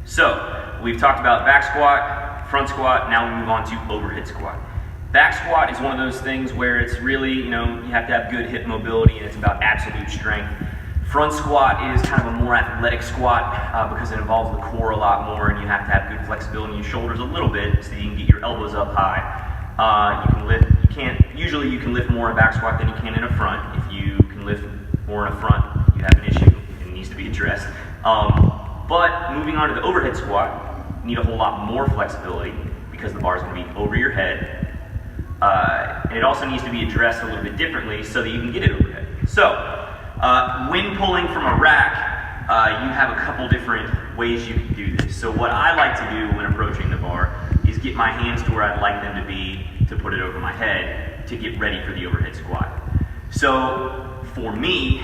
So we've talked about back squat, front squat, now we move on to overhead squat. Back squat is one of those things where it's really, you have to have good hip mobility and it's about absolute strength. Front squat is kind of a more athletic squat because it involves the core a lot more and you have to have good flexibility in your shoulders a little bit so you can get your elbows up high. Usually you can lift more in a back squat than you can in a front. If you can lift more in a front, you have an issue and it needs to be addressed. But moving on to the overhead squat, you need a whole lot more flexibility because the bar is going to be over your head. And it also needs to be addressed a little bit differently so that you can get it overhead. So, when pulling from a rack, you have a couple different ways you can do this. So what I like to do when approaching the bar is get my hands to where I'd like them to be to put it over my head to get ready for the overhead squat. So for me,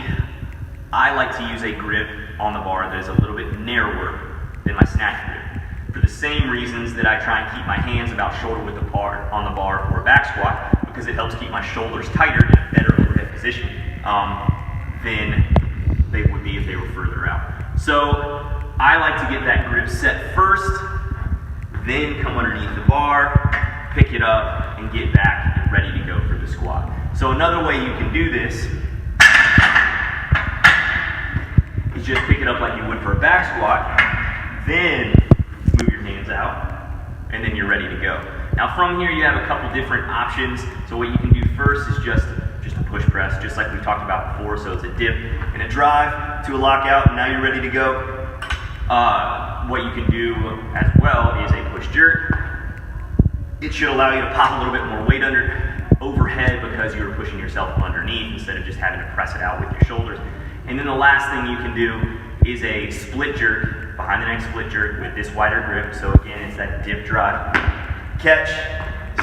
I like to use a grip on the bar that is a little bit narrower than my snatch grip. For the same reasons that I try and keep my hands about shoulder width apart on the bar for a back squat, because it helps keep my shoulders tighter in a better overhead position than they would be if they were further out. So I like to get that grip set first, then come underneath the bar, pick it up, and get back and ready to go for the squat. So another way you can do this is just pick it up like you would for a back squat, then move your hands out, and then you're ready to go. Now from here you have a couple different options. So what you can do first is just a push press, just like we talked about before. So it's a dip and a drive to a lockout, and now you're ready to go. What you can do as well is a push jerk. It should allow you to pop a little bit more weight overhead because you're pushing yourself underneath instead of just having to press it out with your shoulders. And then the last thing you can do is a split jerk, behind the neck split jerk with this wider grip. So again, it's that dip drive, catch,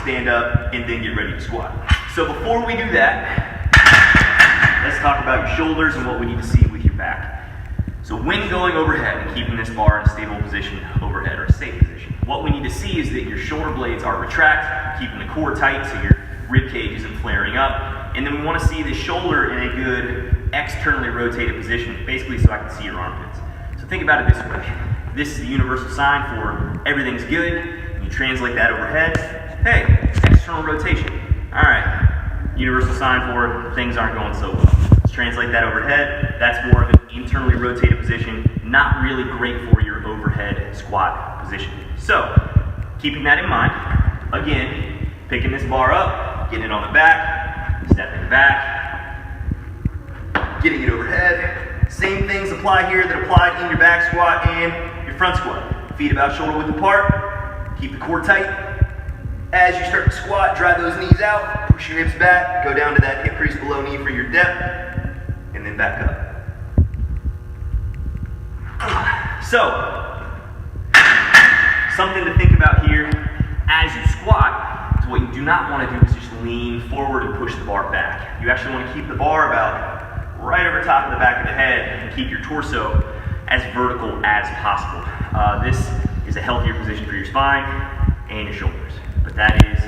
stand up, and then get ready to squat. So before we do that, let's talk about your shoulders and what we need to see with your back. So when going overhead and keeping this bar in a stable position overhead or a safe position, what we need to see is that your shoulder blades are retract, keeping the core tight so your rib cage isn't flaring up. And then we want to see the shoulder in a good externally rotated position, basically so I can see your armpits. So think about it this way. This is the universal sign for everything's good. You translate that overhead. Hey, external rotation. All right, universal sign for things aren't going so well. Let's translate that overhead. That's more of an internally rotated position, not really great for your overhead squat position. So, keeping that in mind, again, picking this bar up, getting it on the back, stepping back, getting it overhead. Same things apply here that apply in your back squat and your front squat. Feet about shoulder width apart, keep the core tight. As you start to squat, drive those knees out, push your hips back, go down to that hip crease below knee for your depth, and then back up. So, something to think about here as you squat is what you do not want to do is just lean forward and push the bar back. You actually want to keep the bar about right over top of the back of the head and keep your torso as vertical as possible. This is a healthier position for your spine and your shoulders, but that is